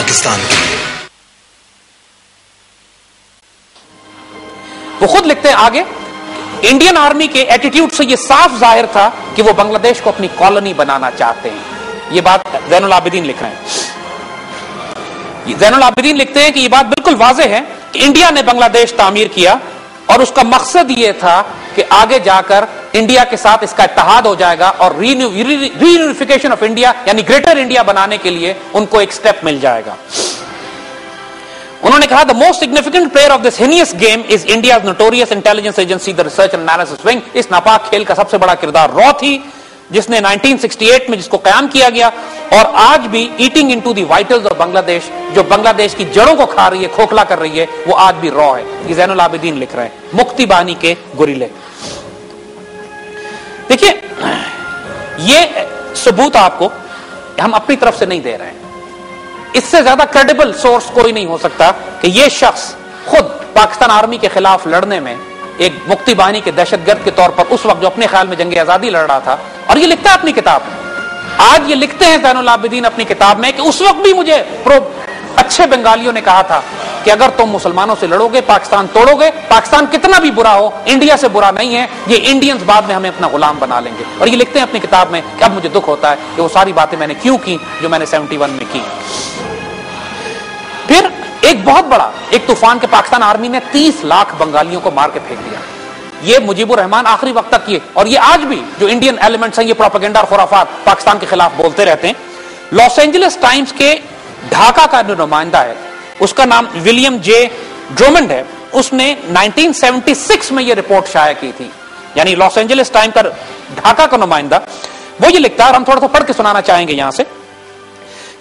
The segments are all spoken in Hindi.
पाकिस्तान के लिए। वो खुद लिखते हैं आगे, इंडियन आर्मी के एटीट्यूड से यह साफ जाहिर था कि वो बांग्लादेश को अपनी कॉलोनी बनाना चाहते हैं। ये बात ज़ैनुल आबिदीन लिख रहे हैं। ज़ैनुल आबिदीन लिखते हैं कि यह बात बिल्कुल वाज़ेह है कि इंडिया ने बांग्लादेश तामीर किया और उसका मकसद यह था कि आगे जाकर इंडिया के साथ इसका इत्तेहाद हो जाएगा और रीयूनिफिकेशन ऑफ इंडिया यानी ग्रेटर इंडिया बनाने के लिए उनको एक स्टेप मिल जाएगा। उन्होंने कहा, the most significant player of this heinous game is India notorious intelligence agency the research and analysis wing. इस नापाक खेल का सबसे बड़ा किरदार रॉ थी, जिसने 1968 में जिसको कायम किया गया और आज भी eating into the vitals of Bangladesh, जो बांग्लादेश की जड़ों को खा रही है, खोखला कर रही है, वो आज भी रॉ है। ये ज़ैनुल आबिदीन लिख रहे हैं, मुक्ति बानी के गुरिल्ले। देखिए, ये सबूत आपको हम अपनी तरफ से नहीं दे रहे हैं, इससे ज्यादा क्रेडिबल सोर्स कोई नहीं हो सकता कि यह शख्स खुद पाकिस्तान आर्मी के खिलाफ लड़ने में एक मुक्ति बाहिनी के दहशतगर्द के तौर पर उस वक्त जो अपने ख्याल में जंग आजादी लड़ रहा था, और ये लिखता है अपनी किताब में। आज ये लिखते हैं ज़ैनुल आबिदीन अपनी किताब में कि उस वक्त भी मुझे अच्छे बंगालियों ने कहा था कि अगर तुम मुसलमानों से लड़ोगे, पाकिस्तान तोड़ोगे, पाकिस्तान कितना भी बुरा हो, इंडिया से बुरा नहीं है, ये इंडियंस बाद में हमें अपना गुलाम बना लेंगे। और ये लिखते हैं अपनी किताब में कि अब मुझे दुख होता है कि वो सारी बातें मैंने क्यों की जो मैंने 71 में की। फिर एक बहुत बड़ा एक तूफान के पाकिस्तान आर्मी ने 30 लाख बंगालियों को मार के फेंक दिया। ये मुजीबुर रहमान आखिरी वक्त तक किए, और ये आज भी जो इंडियन एलिमेंट्स हैं ये प्रोपेगेंडा और खुराफात पाकिस्तान के खिलाफ बोलते रहते हैं। लॉस एंजलिस टाइम्स के ढाका का जो नुमाइंदा है, उसका नाम विलियम जे ड्रोमंड है, उसने 1976 में ये रिपोर्ट शाया की थी। यानी लॉस एंजलिस टाइम का ढाका का नुमाइंदा वो ये लिखता है, और हम थोड़ा सा पढ़ के सुनाना चाहेंगे यहां से,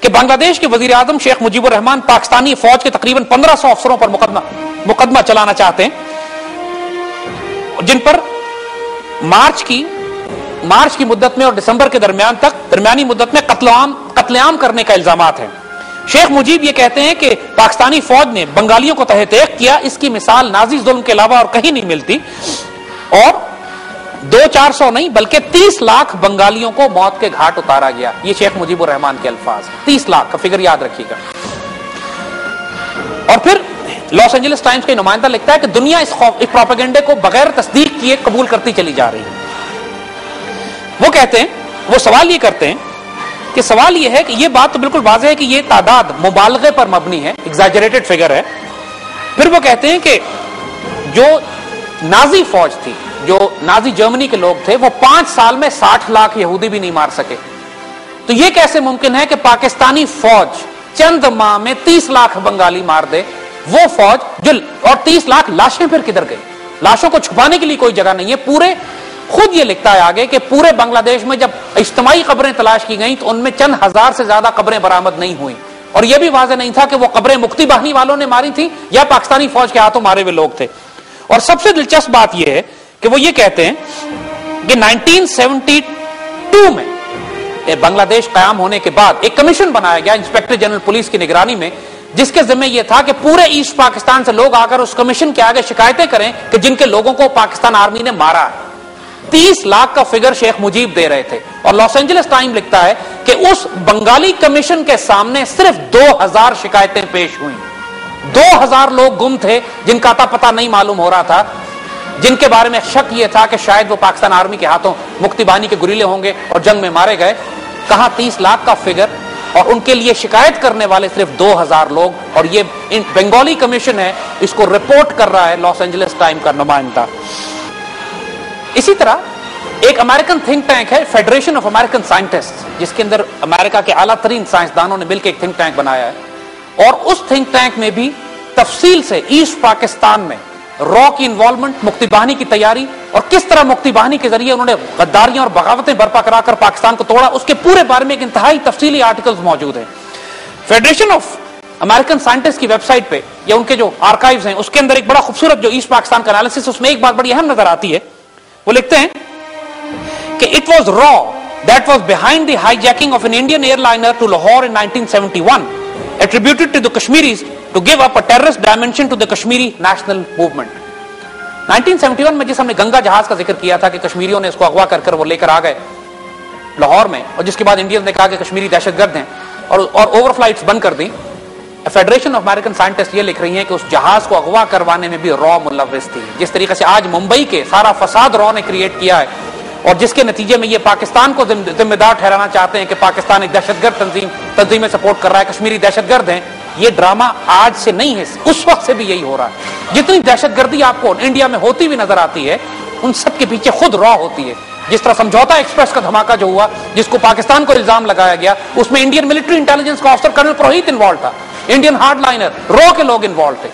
कि बांग्लादेश के वजीर आजम शेख मुजीबुर रहमान पाकिस्तानी फौज के तकरीबन 1500 अफसरों पर मुकदमा चलाना चाहते हैं, जिन पर मार्च की मुद्दत में और दिसंबर के दरमियानी मुद्दत में कत्लेआम करने का इल्जामात है। शेख मुजीब ये कहते हैं कि पाकिस्तानी फौज ने बंगालियों को तहत किया, इसकी मिसाल नाजी जुल्म के अलावा और कहीं नहीं मिलती, और 200-400 नहीं बल्कि 30 लाख बंगालियों को मौत के घाट उतारा गया। ये शेख मुजीबुर रहमान के अल्फाज, 30 लाख का फिगर याद रखिएगा। और फिर लॉस एंजलिस टाइम्स का नुमाइंदा लिखता है कि दुनिया इस प्रोपेगेंडे को बगैर तस्दीक किए कबूल करती चली जा रही है। वो कहते हैं, वो सवाल ये करते हैं कि सवाल ये है कि ये बात तो बिल्कुल वाज़ेह है कि ये तादाद मुबालगे पर मबनी है, एग्जैजरेटेड फिगर है। फिर वो कहते हैं कि जो नाजी फौज थी, जो नाजी जर्मनी के लोग थे, वो 5 साल में 60 लाख यहूदी भी नहीं मार सके। तो ये कैसे मुमकिन है कि पाकिस्तानी फौज चंद माह में 30 लाख बंगाली मार दे? वो फौज जो, और 30 लाख लाशें फिर किधर गई? लाशों को छुपाने के लिए कोई जगह नहीं है। पूरे खुद ये लिखता है आगे कि पूरे बांग्लादेश में जब इज्तिमाई कब्रें तलाश की गई तो उनमें चंद हजार से ज्यादा कब्रें बरामद नहीं हुई, और यह भी वाज़ेह नहीं था कि वो कब्रें मुक्ति बाहिनी वालों ने मारी थी या पाकिस्तानी फौज के हाथों मारे हुए लोग थे। और सबसे दिलचस्प बात यह है कि वो ये कहते हैं कि 1972 में बांग्लादेश कायम होने के बाद एक कमीशन बनाया गया इंस्पेक्टर जनरल पुलिस की निगरानी में, जिसके जिम्मे यह था कि पूरे ईस्ट पाकिस्तान से लोग आकर उस कमीशन के आगे शिकायतें करें कि जिनके लोगों को पाकिस्तान आर्मी ने मारा है। 30 लाख का फिगर शेख मुजीब दे रहे थे, और लॉस एंजलिस टाइम लिखता है कि उस बंगाली कमीशन के सामने सिर्फ 2000 शिकायतें पेश हुई। 2000 लोग गुम थे जिनका अता पता नहीं मालूम हो रहा था, जिनके बारे में शक यह था कि शायद वो पाकिस्तान आर्मी के हाथों मुक्ति बाहिनी के गुरिल्ले होंगे और जंग में मारे गए। कहां 30 लाख का फिगर, और उनके लिए शिकायत करने वाले सिर्फ 2000 लोग, और ये बंगाली कमीशन है, इसको रिपोर्ट कर रहा है लॉस एंजलिस टाइम का नुमाइंदा। इसी तरह एक अमेरिकन थिंक टैंक है फेडरेशन ऑफ अमेरिकन साइंटिस्ट, जिसके अंदर अमेरिका के आला तरीन साइंसदानों ने मिलकर एक थिंक टैंक बनाया है, और उस थिंक टैंक में भी तफसील से ईस्ट पाकिस्तान में रॉ की इन्वॉल्वमेंट, मुक्ति बाहिनी की तैयारी, और किस तरह मुक्ति बाहिनी के जरिए उन्होंने गद्दारियां और बगावतें बर्पा कराकर पाकिस्तान को तोड़ा, उसके पूरे बारे में एक इंतहाई तफसीली आर्टिकल्स मौजूद हैं। फेडरेशन ऑफ अमेरिकन साइंटिस्ट की वेबसाइट पे या उनके जो आर्काइव्स हैं उसके अंदर एक बड़ा खूबसूरत जो ईस्ट पाकिस्तान का एनालिसिस, उसमें एक बात बड़ी अहम नजर आती है। वो लिखते हैं कि इट वाज रॉ that was behind the hijacking of an Indian airliner to Lahore in 1971, attributed to the Kashmiris to give up a terrorist dimension to the Kashmiri national movement। 1971 में जिस हमने गंगा जहाज का जिक्र किया था कि कश्मीरियों ने इसको अगवा कर वो लेकर आ गए लाहौर में, और जिसके बाद इंडियंस ने कहा कि कश्मीरी दहशतगर्द हैं और ओवरफ्लाइट्स बंद कर दी, फेडरेशन ऑफ अमेरिकन साइंटिस्ट ये लिख रही हैं कि उस जहाज को अगवा करवाने में भी रॉ मुलव्विस थी। जिस तरीके से आज मुंबई के सारा फसाद रॉ ने क्रिएट किया है और जिसके नतीजे में ये पाकिस्तान को जिम्मेदार ठहराना चाहते हैं कि पाकिस्तान एक दहशतगर्द तंजीमें सपोर्ट कर रहा है, कश्मीरी दहशतगर्द हैं। ये ड्रामा आज से नहीं है, उस वक्त से भी यही हो रहा है। जितनी दहशतगर्दी आपको इंडिया में होती हुई नजर आती है, उन सब के पीछे खुद रॉ होती है। जिस तरह समझौता एक्सप्रेस का धमाका जो हुआ, जिसको पाकिस्तान को इल्जाम लगाया गया, उसमें इंडियन मिलिट्री इंटेलिजेंस का ऑफिसर कर्नल पुरोहित इन्वॉल्व था, इंडियन हार्डलाइनर रॉ के लोग इन्वॉल्व थे।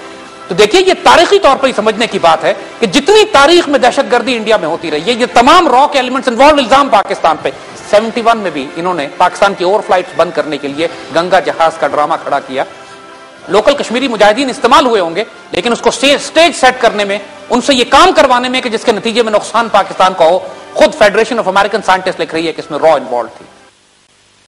तो देखिए, ये तारीखी तौर पर ही समझने की बात है कि जितनी तारीख में दहशतगर्दी इंडिया में होती रही है, ये तमाम रॉ के एलिमेंट्स इन्वॉल्व इल्जाम पाकिस्तान पे। 71 में भी इन्होंने पाकिस्तान की ओवरफ्लाइट्स बंद करने के लिए गंगा जहाज का ड्रामा खड़ा किया। लोकल कश्मीरी मुजाहिदीन इस्तेमाल हुए होंगे, लेकिन उसको स्टेज सेट करने में, उनसे ये काम करवाने में कि जिसके नतीजे में नुकसान पाकिस्तान का हो, खुद फेडरेशन ऑफ अमेरिकन साइंटिस्ट लिख रही है कि इसमें रॉ इन्वॉल्व थी।